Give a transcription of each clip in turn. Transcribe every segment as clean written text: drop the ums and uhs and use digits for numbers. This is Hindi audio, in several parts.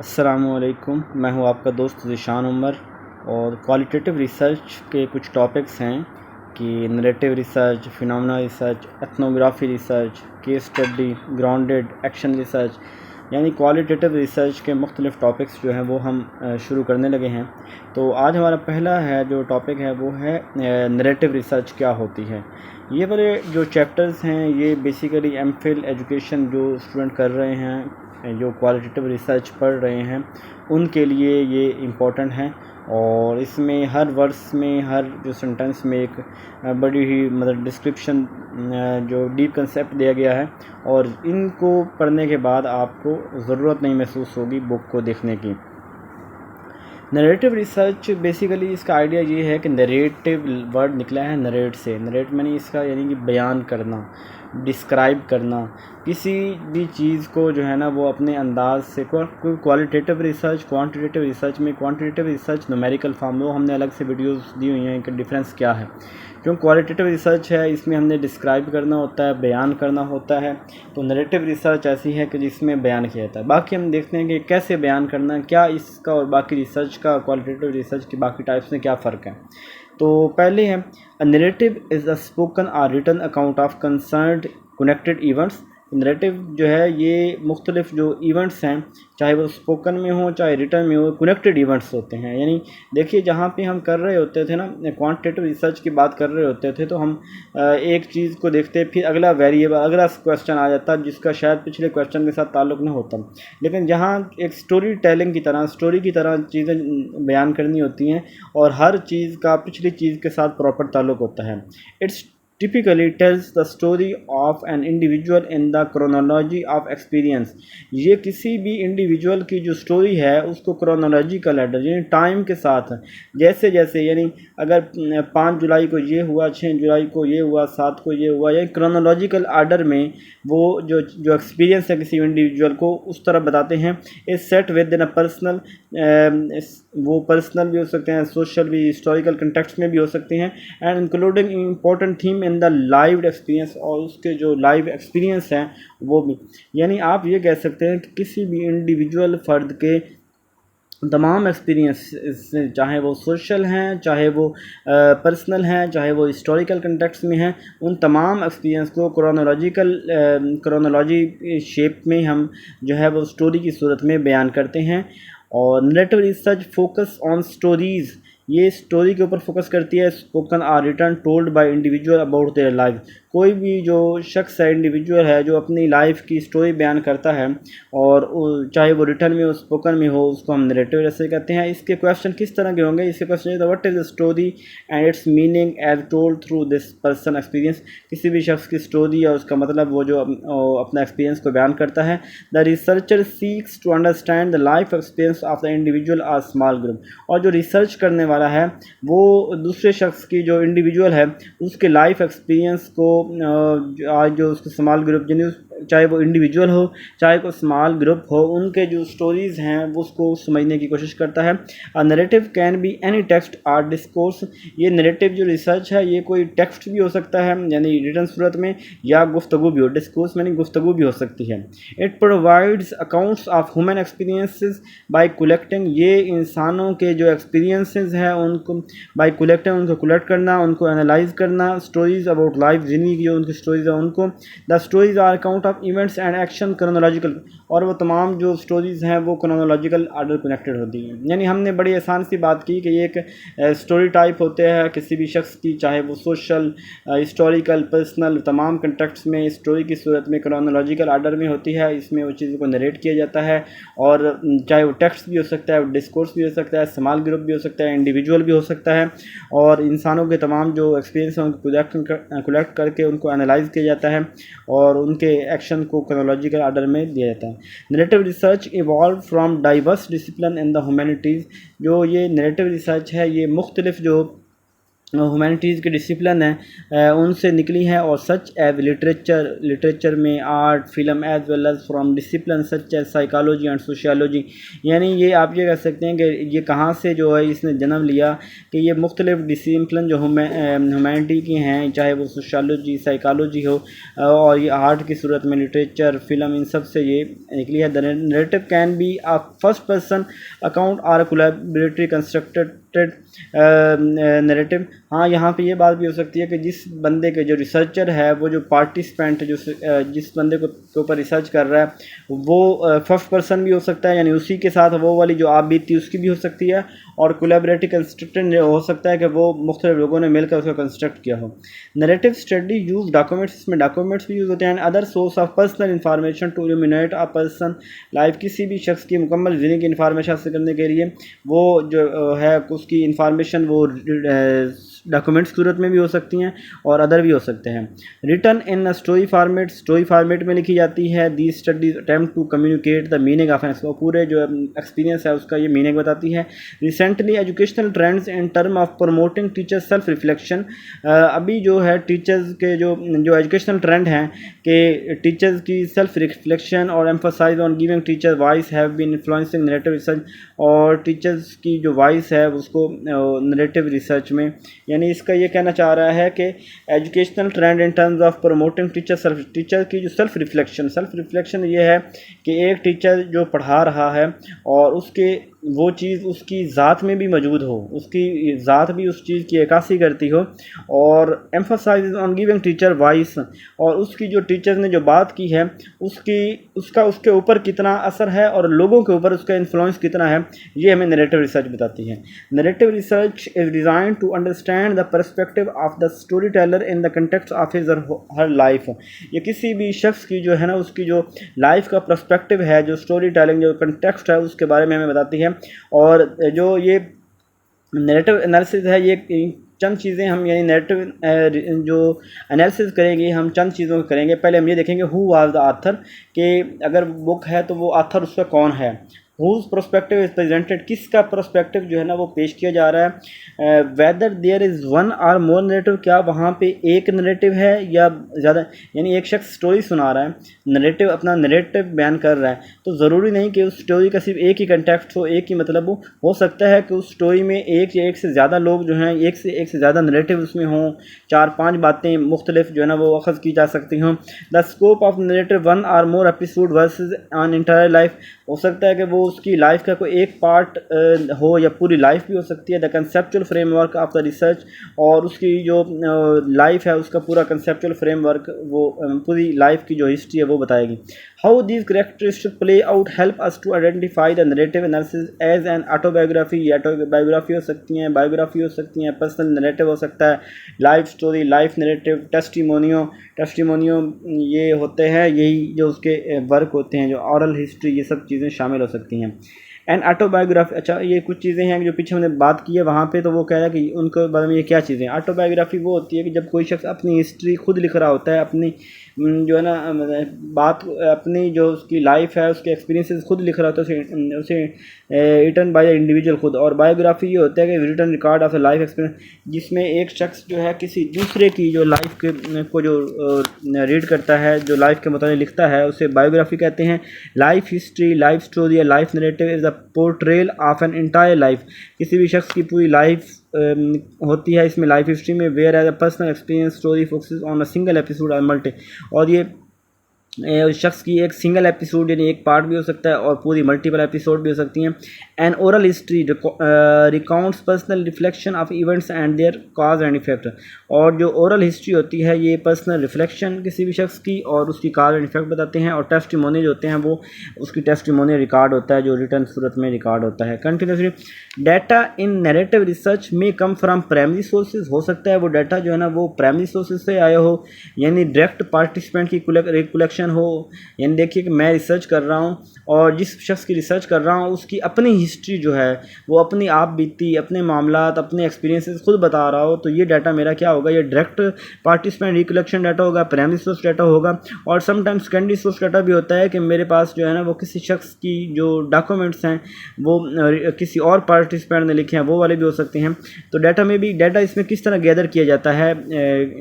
अस्सलामुअलैकुम, मैं हूं आपका दोस्त ज़ीशान उमर। और क्वालिटेटिव रिसर्च के कुछ टॉपिक्स हैं कि narrative research, phenomena research, ethnography research, case study, grounded action research, यानी क्वालिटेटिव रिसर्च के मुख्तलिफ़ टॉपिक्स जो हैं वो हम शुरू करने लगे हैं। तो आज हमारा पहला जो टॉपिक है वो है नरेटिव रिसर्च क्या होती है। ये वाले जो चैप्टर्स हैं ये बेसिकली एमफिल एजुकेशन जो स्टूडेंट कर रहे हैं, जो क्वालिटेटिव रिसर्च पढ़ रहे हैं, उनके लिए ये इम्पोर्टेंट है। और इसमें हर वर्ड्स में, हर जो सेंटेंस में एक बड़ी ही मतलब डिस्क्रिप्शन, जो डीप कंसेप्ट दिया गया है, और इनको पढ़ने के बाद आपको ज़रूरत नहीं महसूस होगी बुक को देखने की। नरेटिव रिसर्च बेसिकली इसका आइडिया ये है कि नरेटिव वर्ड निकला है नरेट से। नरेट मैंने इसका यानी कि बयान करना, डिस्क्राइब करना, किसी भी चीज़ को जो है ना वो अपने अंदाज से। कोई क्वालिटेटिव रिसर्च, क्वांटिटेटिव रिसर्च में क्वांटिटेटिव रिसर्च न्यूमेरिकल फॉर्म में, वो हमने अलग से वीडियोस दी हुई हैं कि डिफरेंस क्या है। जो क्वालिटेटिव रिसर्च है इसमें हमने डिस्क्राइब करना होता है, बयान करना होता है। तो नरेटिव रिसर्च ऐसी है कि जिसमें बयान किया जाता है। बाकी हम देखते हैं कि कैसे बयान करना, क्या इसका और बाकी रिसर्च का, क्वालिटेटिव रिसर्च की बाकी टाइप्स में क्या फ़र्क है। तो पहले है a narrative is a spoken or written account of concerned connected events. Narrative जो है ये मुख्तलिफ जो इवेंट्स हैं, चाहे वो स्पोकन में हो चाहे रिटन में हो, कनेक्टेड इवेंट्स होते हैं। यानी देखिए, जहाँ पे हम कर रहे होते थे ना, क्वांटिटेटिव रिसर्च की बात कर रहे होते थे, तो हम एक चीज़ को देखते, फिर अगला वेरिएबल, अगला क्वेश्चन आ जाता जिसका शायद पिछले क्वेश्चन के साथ ताल्लुक़ नहीं होता। लेकिन जहाँ एक स्टोरी टेलिंग की तरह, स्टोरी की तरह चीज़ें बयान करनी होती हैं, और हर चीज़ का पिछली चीज़ के साथ प्रॉपर ताल्लुक़ होता है। It's typically tells the story of an individual in the chronology of experience। ये किसी भी इंडिविजुअल की जो स्टोरी है उसको क्रोनोलॉजिकल ऑर्डर यानी टाइम के साथ, जैसे जैसे, यानी अगर 5 जुलाई को ये हुआ, 6 जुलाई को ये हुआ, 7 को ये हुआ, यानी क्रोनोलॉजिकल ऑर्डर में वो जो जो एक्सपीरियंस है किसी इंडिविजुअल को उस तरह बताते हैं। इस set with in a personal, वो पर्सनल भी हो सकते हैं, सोशल भी, हिस्टोरिकल कंटेक्स्ट में भी हो सकते हैं, and including important theme in the live experience, और उसके जो लाइव एक्सपीरियंस हैं वो भी। यानी आप ये कह सकते हैं कि किसी भी इंडिविजुअल फ़र्द के तमाम एक्सपीरियंस, चाहे वो सोशल हैं, चाहे वो पर्सनल हैं, चाहे वो हिस्टोरिकल कंटेक्स्ट में हैं, उन तमाम एक्सपीरियंस को क्रोनोलॉजी शेप में हम जो है वो स्टोरी की सूरत में बयान करते हैं। और narrative research focus on stories, ये स्टोरी के ऊपर फोकस करती है। Spoken or written told by individual about their life. कोई भी जो शख्स है, इंडिविजुअल है, जो अपनी लाइफ की स्टोरी बयान करता है, और चाहे वो रिटन में हो, स्पोकन में हो, उसको हम नरेटिव ऐसे कहते हैं। इसके क्वेश्चन किस तरह के होंगे? इसके क्वेश्चन है what is the story and its meaning as told through this person experience. किसी भी शख्स की स्टोरी और उसका मतलब वो जो अपना एक्सपीरियंस को बयान करता है। The researcher seeks to understand the life experience of the individual और स्मॉल ग्रुप। और जो रिसर्च करने वाला है वो दूसरे शख्स की, जो इंडिविजुअल है, उसके लाइफ एक्सपीरियंस को आज जो उसके स्मॉल ग्रुप, यानी चाहे वो इंडिविजुअल हो चाहे कोई स्मॉल ग्रुप हो, उनके जो स्टोरीज़ हैं वो उसको समझने की कोशिश करता है। Narrative can be any text or discourse. ये नरेटिव जो रिसर्च है ये कोई टेक्स्ट भी हो सकता है, यानी रिटन सूरत में, या गुफ्तगू भी हो। डिस्कोर्स यानी गुफ्तगू भी हो सकती है। It provides accounts of human experiences bye collecting. ये इंसानों के जो एक्सपीरियंसेस हैं उनको बाय कलेक्टिंग, उनको कलेक्ट करना, उनको एनालाइज करना। स्टोरीज अबाउट लाइफ, जिंदगी की जो उनकी स्टोरीज है उनको। The stories are account of events and action chronological. और वो तमाम जो स्टोरीज़ हैं वो क्रोनोलॉजिकल आर्डर कनेक्टेड होती हैं। यानी हमने बड़ी आसान सी बात की कि ये एक स्टोरी टाइप होते हैं किसी भी शख्स की, चाहे वो सोशल, हिस्टोरिकल, पर्सनल, तमाम कंटेक्ट्स में स्टोरी की सूरत में क्रोनोलॉजिकल आर्डर में होती है। इसमें वो चीज़ों को नरेट किया जाता है, और चाहे वो टेक्स्ट भी हो सकता है, डिस्कोर्स भी हो सकता है, स्मॉल ग्रुप भी हो सकता है, इंडिविजुअल भी हो सकता है, और इंसानों के तमाम जो एक्सपीरियंस हैं उनको कलेक्ट करके उनको एनालाइज किया जाता है, और उनके एक्शन को क्रोनोलॉजिकल आर्डर में दिया जाता है। Narrative research evolve from diverse discipline in the humanities. जो ये नरेटिव रिसर्च है ये मुख्तलिफ जो ह्यूमैनिटीज़ के डिसिप्लिन हैं उनसे निकली हैं, और सच एज लिटरेचर में art film as well as from discipline such as psychology and sociology. यानी ये आप ये कह सकते हैं कि ये कहाँ से जो है इसने जन्म लिया कि ये मुख्तलिफ डिसिप्लिन जो ह्यूमैनिटी की हैं, चाहे वो सोशियोलॉजी साइकोलॉजी हो और ये आर्ट की सूरत में लिटरेचर फिल्म, इन सब से ये निकली है। The narrative can be a first person account or a collaboratory constructed narrative. हाँ, यहाँ पे ये बात भी हो सकती है कि जिस बंदे के जो रिसर्चर है, वो जो पार्टिसिपेंट जो जिस बंदे को के ऊपर रिसर्च कर रहा है वो फर्स्ट पर्सन भी हो सकता है, यानी उसी के साथ वो वाली जो आप बीती उसकी भी हो सकती है, और कोलैबोरेटिव कंस्ट्रक्टेड हो सकता है कि वो मुख्तलिफ लोगों ने मिलकर उसको कंस्ट्रक्ट किया हो। नैरेटिव स्टडी यूज डॉक्यूमेंट्स, इसमें डॉक्यूमेंट्स भी यूज़ होते हैं, other source of personal information to illuminate a person life. किसी भी शख्स की मुकम्मल ज़िंदगी की इंफॉर्मेशन हासिल करने के लिए वो जो है उसकी इंफॉर्मेशन वो डॉक्यूमेंट्स की सूरत में भी हो सकती हैं और अदर भी हो सकते हैं। रिटर्न इन स्टोरी फॉर्मेट में लिखी जाती है। The studies attempt to communicate the meaning of an, पूरे जो एक्सपीरियंस है उसका ये मीनिंग बताती है। Recently educational trends in term of promoting teacher self reflection. अभी जो है टीचर्स के जो एजुकेशनल ट्रेंड हैं कि टीचर्स की सेल्फ रिफ्लेक्शन और emphasise on giving teacher voice have been influencing narrative research, और टीचर्स की जो वॉइस है उसको नैरेटिव रिसर्च में, यानी इसका ये कहना चाह रहा है कि educational trend in terms of promoting teacher की जो सेल्फ रिफ्लेक्शन ये है कि एक टीचर जो पढ़ा रहा है और उसके वो चीज़ उसकी ज़ात में भी मौजूद हो, उसकी ज़ात भी उस चीज़ की अक्कासी करती हो, और emphasise on giving teacher voice, और उसकी जो टीचर ने जो बात की है उसका उसके ऊपर कितना असर है और लोगों के ऊपर उसका इन्फ्लुएंस कितना है, ये हमें नैरेटिव रिसर्च बताती है। Narrative research is design to understand the perspective of the storyteller in the context of his her life. ये किसी भी शख्स की जो है ना उसकी जो लाइफ का पर्सपेक्टिव है, जो स्टोरी टेलिंग जो कंटेक्स्ट है उसके बारे में हमें बताती है। और जो ये नैरेटिव एनालिसिस है, ये चंद चीज़ें हम यानी नैरेटिव जो एनालिसिस करेंगे हम चंद चीज़ों को करेंगे। पहले हम ये देखेंगे हु वाज द ऑथर, कि अगर बुक है तो वो ऑथर उसका कौन है। हुज प्रोस्पेक्टिव इज प्रेजेंटेड, किसका प्रोस्पेक्टिव जो है ना वो पेश किया जा रहा है। Weather there is one or more narrative, क्या वहाँ पे एक नरेटिव है या ज़्यादा, यानी एक शख्स स्टोरी सुना रहा है, नरेटिव अपना नरेटिव बयान कर रहा है, तो ज़रूरी नहीं कि उस स्टोरी का सिर्फ एक ही कंटेक्स्ट हो, एक ही मतलब हो सकता है कि उस स्टोरी में एक या एक से ज़्यादा लोग जो हैं, एक से ज़्यादा नरेटिव उसमें हों, 4-5 बातें मुख्तलिफ जो है ना वो अखज़ की जा सकती हों। The scope of narrative one or more episode versus on entire life, हो सकता है कि वो उसकी लाइफ का कोई एक पार्ट हो या पूरी लाइफ भी हो सकती है। The conceptual framework of the research, और उसकी जो लाइफ है उसका पूरा कंसेप्चुअल फ्रेमवर्क वो पूरी लाइफ की जो हिस्ट्री है वो बताएगी। How these characteristic play out help us to identify the narrative analysis as an autobiography, या ऑटोबायोग्राफी हो सकती हैं, बायोग्राफी हो सकती हैं, पर्सनल नरेटिव हो सकता है, लाइफ स्टोरी, लाइफ नरेटिव, टेस्टिमोनियो ये होते हैं, यही जो उसके वर्क होते हैं, जो ऑरल हिस्ट्री, ये सब चीज़ें शामिल हो सकती हैं। एंड ऑटोबायोग्राफी, अच्छा ये कुछ चीज़ें हैं जो पीछे हमने बात की है वहाँ पे, तो वो कह रहा है कि उनके बारे में ये क्या चीज़ें। ऑटोबायोग्राफी वो होती है कि जब कोई शख्स अपनी हिस्ट्री खुद लिख रहा होता है, अपनी जो है ना बात, अपनी जो उसकी लाइफ है उसके एक्सपीरियंसेस खुद लिख रहा होता है, उसे रिटन बाय द इंडिविजुअल खुद। और बायोग्राफी ये होता है कि written record of life experience, जिसमें एक शख्स जो है किसी दूसरे की जो लाइफ के को जो रीड करता है, जो लाइफ के मुताबिक लिखता है, उसे बायोग्राफी कहते हैं। Life history, life story or life narrative is the portrayal of an entire life, किसी भी शख्स की पूरी लाइफ होती है इसमें लाइफ हिस्ट्री में। Whereas a personal experience story focuses on a single episode और मल्टी, और ये उस शख्स की एक सिंगल एपिसोड यानी एक पार्ट भी हो सकता है और पूरी मल्टीपल एपिसोड भी हो सकती हैं। An oral history recounts personal reflection of events and their cause and effect, और जो ओरल हिस्ट्री होती है ये पर्सनल रिफ्लेक्शन किसी भी शख्स की और उसकी कॉज एंड इफेक्ट बताते हैं। और टेस्टिमोनी होते हैं वो उसकी टेस्टिमोनी रिकॉर्ड होता है जो रिटर्न सूरत में रिकॉर्ड होता है। Continuously data in narrative research में कम फ्रॉम प्राइमरी सोर्सेज, हो सकता है वो डाटा जो है ना वो प्राइमरी सोर्सेज से आया हो, यानी डायरेक्ट पार्टिसिपेंट की रिकलेक्शन इंटरेक्शन हो। यानी देखिए कि मैं रिसर्च कर रहा हूँ और जिस शख्स की रिसर्च कर रहा हूँ उसकी अपनी हिस्ट्री जो है वो अपनी आप बीती, अपने मामलात, अपने एक्सपीरियंसेस खुद बता रहा हो, तो ये डाटा मेरा क्या होगा, ये डायरेक्ट पार्टिसिपेंट रिकलेक्शन डाटा होगा, प्राइमरी सोर्स डाटा होगा। और समटाइम्स सेकेंडरी सोर्स डाटा भी होता है कि मेरे पास जो है ना वो किसी शख्स की जो डॉक्यूमेंट्स हैं वो किसी और पार्टिसिपेंट ने लिखे हैं, वो वाले भी हो सकते हैं। तो डाटा में भी, डाटा इसमें किस तरह गैदर किया जाता है,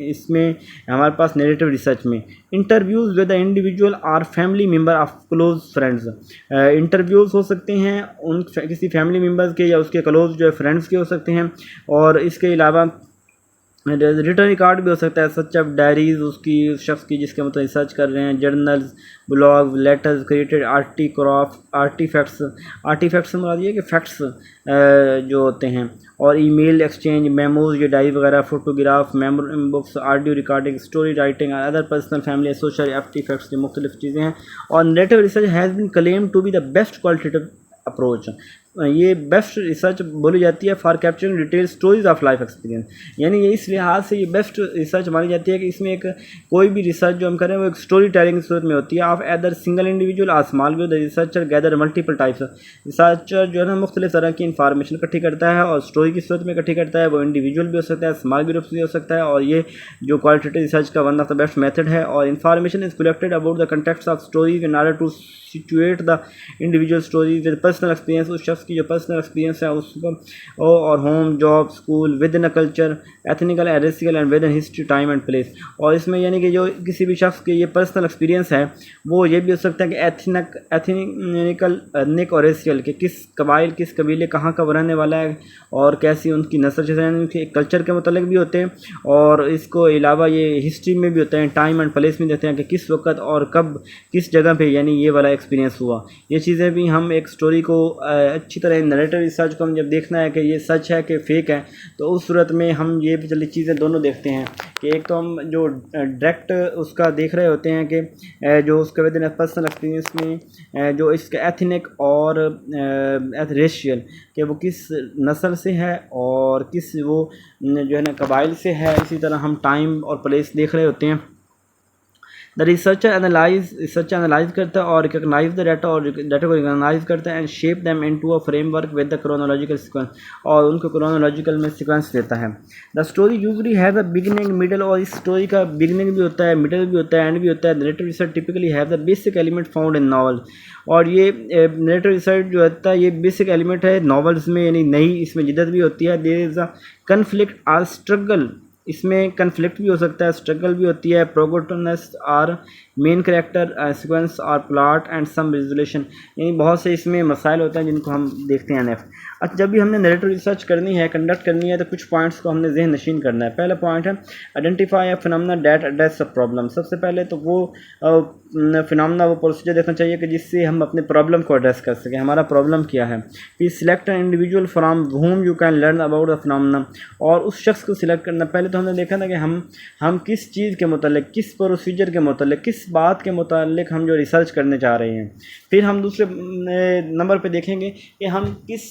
इसमें हमारे पास नैरेटिव रिसर्च में interviews with the individual or family member of close friends. Interviews हो सकते हैं उन किसी फैमिली मेम्बर्स के या उसके क्लोज जो है फ्रेंड्स के हो सकते हैं। और इसके अलावा रिटर्न रिकॉर्ड भी हो सकता है, सच ऑफ डायरीज उसकी, उस शख्स की जिसके मतलब रिसर्च कर रहे हैं, journals, blog, letters, created artefacts मतलब ये कि फैक्ट्स जो होते हैं, और ईमेल एक्सचेंज, मेमोज, ये डायरी वगैरह, photograph, memory books, audio recording, story writing, other personal family social artefacts, जो मुख्तलिफ चीज़ें हैं। और narrative research has been claim to be the best qualitative approach. ये बेस्ट रिसर्च बोली जाती है for capturing detail stories of life experience. यानी ये इस लिहाज से ये बेस्ट रिसर्च मानी जाती है कि इसमें एक कोई भी रिसर्च जो हम करें वो एक स्टोरी टेलिंग की सूरत में होती है। ऑफ एदर सिंगल इंडिविजुअल और small group, the researcher gather multiple types. Researcher जो है ना मुख्तलिफ तरह की इंफॉर्मेशन इकट्ठी करता है और स्टोरी की सूरत में इकट्ठी करता है। वो इंडिविजुअल भी हो सकता है, स्मॉल ग्रुप भी हो सकता है, और ये जो क्वालिटेटिव रिसर्च का one of the best method है। और information is collected about the context of stories in order to situate the individual stories with personal experience, उस शख्स की जो पर्सनल एक्सपीरियंस है उसको, और home, job, school, within a culture, ethnical and racial and within history, time and place. और इसमें यानी कि जो किसी भी शख्स के ये पर्सनल एक्सपीरियंस है वो ये भी हो सकता है कि एथनिक और रेसिकल के किस कबाइल, किस कबीले, कहाँ का रहने वाला है और कैसी उनकी नस्ल, जैसे उनके कल्चर के मतलब भी होते हैं। और इसको अलावा ये हिस्ट्री में भी होते हैं, टाइम एंड प्लेस में देते हैं कि किस वक्त और कब किस जगह पे यानी ये वाला एक्सपीरियंस हुआ। ये चीज़ें भी हम एक स्टोरी को अच्छी तरह नैरेटिव रिसर्च को हम जब देखना है कि ये सच है कि फेक है, तो उस सूरत में हम ये चली चीज़ें दोनों देखते हैं कि एक तो हम जो डायरेक्ट उसका देख रहे होते हैं कि जो उसके विद इन पर्सनल एक्सपीरियंस में जो इसका एथनिक और रेशियल कि वो किस नस्ल से है और किस वो जो है ना कबाइल से है। इसी तरह हम टाइम और प्लेस देख रहे होते हैं। द रिसर्चर एनालाइज करता है और रिकॉग्नाइज द डाटा, और डाटा को रिकॉग्नाइज करता है and shape them into a framework with the chronological sequence, और उनको क्रोनोलॉजिकल में सीक्वेंस देता है। The story usually have the beginning, middle, और इस स्टोरी का बिगिनिंग भी होता है, मिडल भी होता है, एंड भी होता है। Narrative research typically have the basic element found in novel, और ये नैरेटिव रिसर्च जो होता है ये बेसिक एलिमेंट है नॉवल्स में, यानी नई इसमें जिद्दत भी होती है। देयर इज़ अ कन्फ्लिक्ट और स्ट्रगल, इसमें कन्फ्लिक्ट भी हो सकता है, स्ट्रगल भी होती है। प्रोगोटोनिस्ट आर मेन कैरेक्टर, सीक्वेंस और प्लॉट एंड सम रिजोल्यूशन, यानी बहुत से इसमें मसाइल होते हैं जिनको हम देखते हैं नेक्स्ट। अच्छा, जब भी हमने नैरेटिव रिसर्च करनी है, कंडक्ट करनी है, तो कुछ पॉइंट्स को हमने जहन नशीन करना है। पहला पॉइंट है identify a phenomena that address a problem. सबसे पहले तो वो फिनोमेना, वो प्रोसीजर देखना चाहिए कि जिससे हम अपने प्रॉब्लम को एड्रेस कर सकें, हमारा प्रॉब्लम क्या है। फिर select an individual from whom you can learn about the phenomena, और उस शख्स को सिलेक्ट करना। पहले तो हमने देखा था कि हम किस चीज़ के मुतालिक, किस प्रोसीजर के मुतालिक, किस बात के मुतालिक हम जो रिसर्च करने चाह रहे हैं। फिर हम दूसरे नंबर पे देखेंगे कि हम किस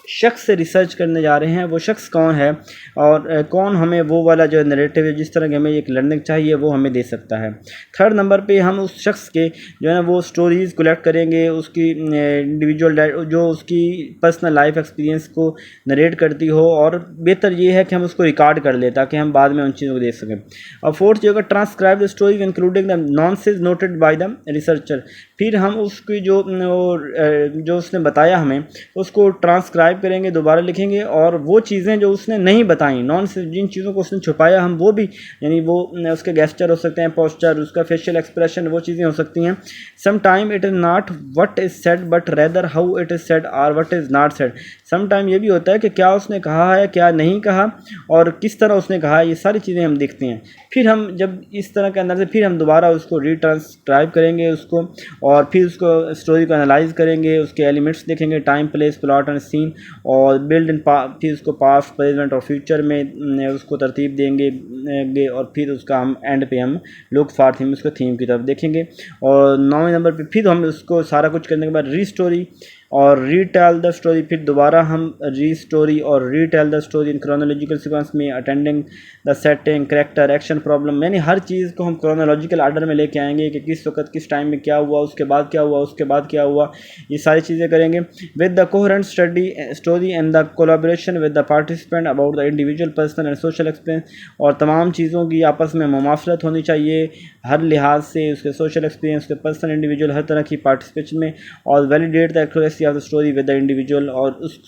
शख्स से रिसर्च करने जा रहे हैं, वो शख्स कौन है और कौन हमें वो वाला जो नैरेटिव है जिस तरह की हमें एक लर्निंग चाहिए वो हमें दे सकता है। थर्ड नंबर पे हम उस शख्स के जो है ना वो स्टोरीज़ कलेक्ट करेंगे, उसकी इंडिविजुअल जो उसकी पर्सनल लाइफ एक्सपीरियंस को नरेट करती हो, और बेहतर ये है कि हम उसको रिकॉर्ड कर लें ताकि हम बाद में उन चीज़ों को देख सकें। और फोर्थ जो होगा transcribe the stories including the nonsense noted by the researcher. फिर हम उसकी जो उसने बताया हमें उसको ट्रांसक्राइब करेंगे, दोबारा लिखेंगे, और वो चीज़ें जो उसने नहीं बताई, जिन चीज़ों को उसने छुपाया, हम वो भी, यानी वो उसके गेस्चर हो सकते हैं, पोस्चर, उसका फेशियल एक्सप्रेशन, वो चीज़ें हो सकती हैं। Some time it is not what is said but rather how it is said or what is not said. Some time ये भी होता है कि क्या उसने कहा है, क्या नहीं कहा, और किस तरह उसने कहा है, ये सारी चीज़ें हम देखते हैं। फिर हम जब इस तरह के अंदर से फिर हम दोबारा उसको रीट्रांसक्राइब करेंगे उसको, और फिर उसको स्टोरी को एनालाइज करेंगे, उसके एलिमेंट्स देखेंगे, time, place, plot and scene, और बिल्ड इन फिर उसको पास्ट, प्रेजेंट और फ्यूचर में उसको तरतीब देंगे, और फिर उसका हम एंड पे हम लुक फॉर थीम, उसको थीम की तरफ देखेंगे। और 9वें नंबर पे फिर हम उसको सारा कुछ करने के बाद री story or retell the story, फिर दोबारा हम restory or retell the story in chronological sequence में, attending the setting, character, action, problem, यानी हर चीज़ को हम क्रोनोलॉजिकल आर्डर में लेके आएंगे कि किस वक्त किस टाइम में क्या हुआ, उसके बाद क्या हुआ, उसके बाद क्या हुआ, ये सारी चीज़ें करेंगे। With the coherent story and the collaboration with the participant about the individual, personal and social experience, और तमाम चीज़ों की आपस में मुमासलत होनी चाहिए हर लिहाज से, उसके सोशल एक्सपीरियंस, उसके पर्सनल, इंडिविजुअल, हर तरह की पार्टिसिपेशन में, और validate the accuracy of the story with the individual, और उस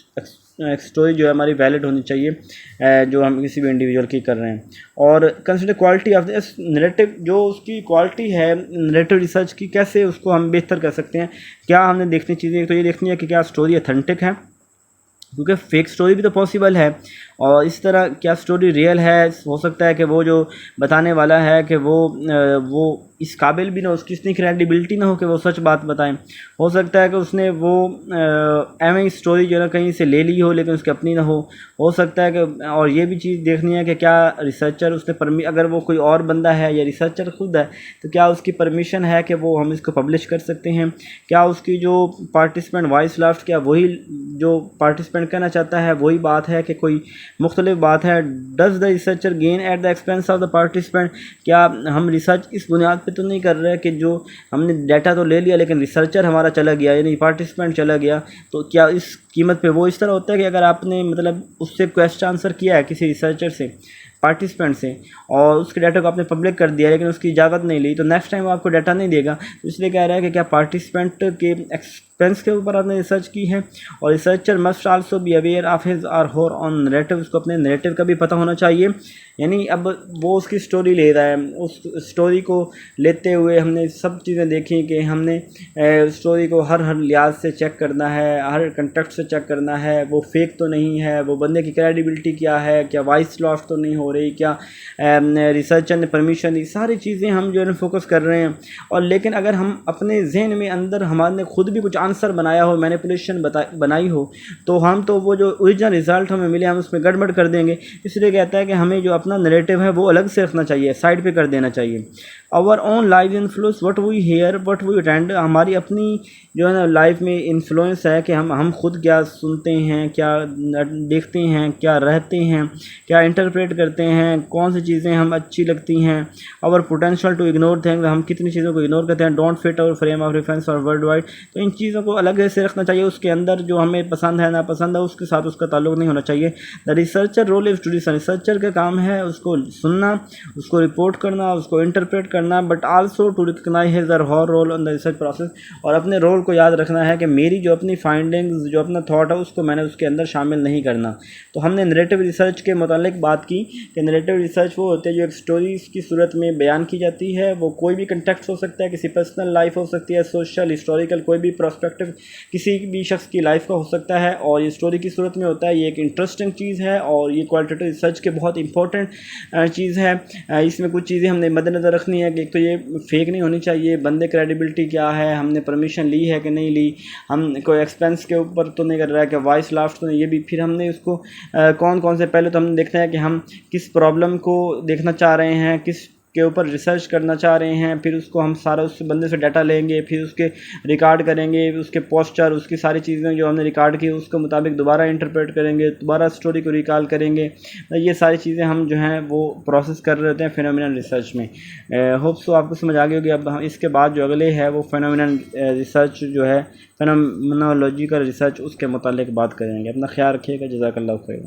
स्टोरी जो है हमारी वैलिड होनी चाहिए जो हम किसी भी इंडिविजुअल की कर रहे हैं। और consider quality of this narrative, जो उसकी क्वालिटी है नरेटिव रिसर्च की, कैसे उसको हम बेहतर कर सकते हैं, क्या हमने देखनी चीज़ें, तो ये देखनी है कि क्या स्टोरी अथेंटिक है, क्योंकि फेक स्टोरी भी तो पॉसिबल है, और इस तरह क्या स्टोरी रियल है, हो सकता है कि वो जो बताने वाला है कि वो इस काबिल भी ना, उसकी इतनी क्रेडिबिलिटी ना हो कि वो सच बात बताएं, हो सकता है कि उसने वो एवं स्टोरी जो है ना कहीं से ले ली हो लेकिन उसकी अपनी ना हो सकता है कि, और ये भी चीज़ देखनी है कि क्या रिसर्चर उसने अगर वो कोई और बंदा है या रिसर्चर खुद है तो क्या उसकी परमिशन है कि वो हम इसको पब्लिश कर सकते हैं, क्या उसकी जो पार्टिसिपेंट वॉइस लाफ्ट, क्या वही जो पार्टिसिपेंट कहना चाहता है वही बात है कि कोई मुख्तलिफ बात है। Does the researcher gain at the expense of the participant, क्या हम रिसर्च इस बुनियाद पे तो नहीं कर रहे कि जो हमने डाटा तो ले लिया लेकिन रिसर्चर हमारा चला गया, यानी पार्टिसिपेंट चला गया, तो क्या इस कीमत पे वो इस तरह होता है कि अगर आपने मतलब उससे क्वेश्चन आंसर किया है किसी रिसर्चर से, पार्टिसिपेंट से, और उसके डाटा को आपने पब्लिक कर दिया लेकिन उसकी इजाज़त नहीं ली, तो नेक्स्ट टाइम वो आपको डाटा नहीं देगा। तो इसलिए कह रहा है कि क्या पार्टिसिपेंट के एक्सपेंस के ऊपर आपने रिसर्च की है, और researcher must also be aware of his or her on narrative, उसको अपने नरेटिव का भी पता होना चाहिए। यानी अब वो उसकी स्टोरी ले रहा है, उस स्टोरी को लेते हुए हमने सब चीज़ें देखी कि हमने स्टोरी को हर हर से चेक करना है, हर कंटेक्स्ट से चेक करना है, वो फेक तो नहीं है, वो बंदे की क्रेडिबिलिटी क्या है, क्या वॉइस लॉस तो नहीं हो रही, क्या रिसर्चर ने परमिशन दी, सारी चीज़ें हम जो है फोकस कर रहे हैं। और लेकिन अगर हम अपने जहन में अंदर हमारे खुद भी कुछ आंसर बनाया हो, मैनिपुलेशन बनाई हो, तो हम तो वो जो ओरिजिनल रिजल्ट हमें मिले हम उसमें गड़बड़ कर देंगे। इसलिए कहता है कि हमें जो अपना नरेटिव है वो अलग से रखना चाहिए, साइड पे कर देना चाहिए। Our own live influence what we hear what we attend, हमारी अपनी जो है ना लाइफ में इन्फ्लुएंस है कि हम खुद क्या सुनते हैं, क्या देखते हैं, क्या रहते हैं, क्या इंटरप्रेट करते हैं, कौन सी चीज़ें हम अच्छी लगती हैं। Our potential to ignore things, हम कितनी चीज़ों को इग्नोर करते हैं। Don't fit our frame of reference और वर्ल्ड वाइड, तो इन चीज़ों को अलग से रखना चाहिए, उसके अंदर जो हमें पसंद है ना पसंद है उसके साथ उसका ताल्लुक नहीं होना चाहिए। The researcher role is to listen, researcher का काम है उसको सुनना, उसको रिपोर्ट करना, उसको इंटरप्रेट करना, but also to recognise his or her role on the research process, और अपने रोल को याद रखना है कि मेरी जो अपनी फाइंडिंग्स जो अपना थॉट है उसको मैंने उसके अंदर शामिल नहीं करना। तो हमने नरेटिव रिसर्च के मुतालिक बात की कि नरेटिव रिसर्च वो होते हैं जो एक स्टोरी की सूरत में बयान की जाती है, वो कोई भी कंटेक्स्ट हो सकता है, किसी पर्सनल लाइफ हो सकती है, सोशल, हिस्टोरिकल, कोई भी प्रोस्पेक्टिव किसी भी शख्स की लाइफ का हो सकता है, और ये स्टोरी की सूरत में होता है। ये एक इंटरेस्टिंग चीज़ है और ये क्वालिटेटिव रिसर्च के बहुत इंपॉर्टेंट चीज़ है। इसमें कुछ चीज़ें हमने मद्देनज़र रखनी है कि एक तो ये फेक नहीं होनी चाहिए, बंदे क्रेडिबिलिटी क्या है, हमने परमिशन ली है कि नहीं ली, हम कोई एक्सपेंस के ऊपर तो नहीं कर रहा है कि वॉइस लाफ्ट तो नहीं, ये भी फिर हमने उसको कौन कौन से, पहले तो हमने देखना है कि हम किस प्रॉब्लम को देखना चाह रहे हैं, किस के ऊपर रिसर्च करना चाह रहे हैं, फिर उसको हम सारा उस बंदे से डाटा लेंगे, फिर उसके रिकॉर्ड करेंगे, उसके पोस्टर, उसकी सारी चीज़ें जो हमने रिकॉर्ड की उसके मुताबिक दोबारा इंटरप्रेट करेंगे, दोबारा स्टोरी को रिकॉल करेंगे। ये सारी चीज़ें हम जो हैं वो प्रोसेस कर रहे होते हैं फिनोमिनल रिसर्च में। होप सो आपको समझ आ गई होगी। अब हम इसके बाद जो अगले है वो फिनोमिनल रिसर्च जो है, फिनोमिनोलॉजिकल रिसर्च, उसके मुतालिक बात करेंगे। अपना ख्याल रखिएगा। जज़ाकल्लाहु खैर।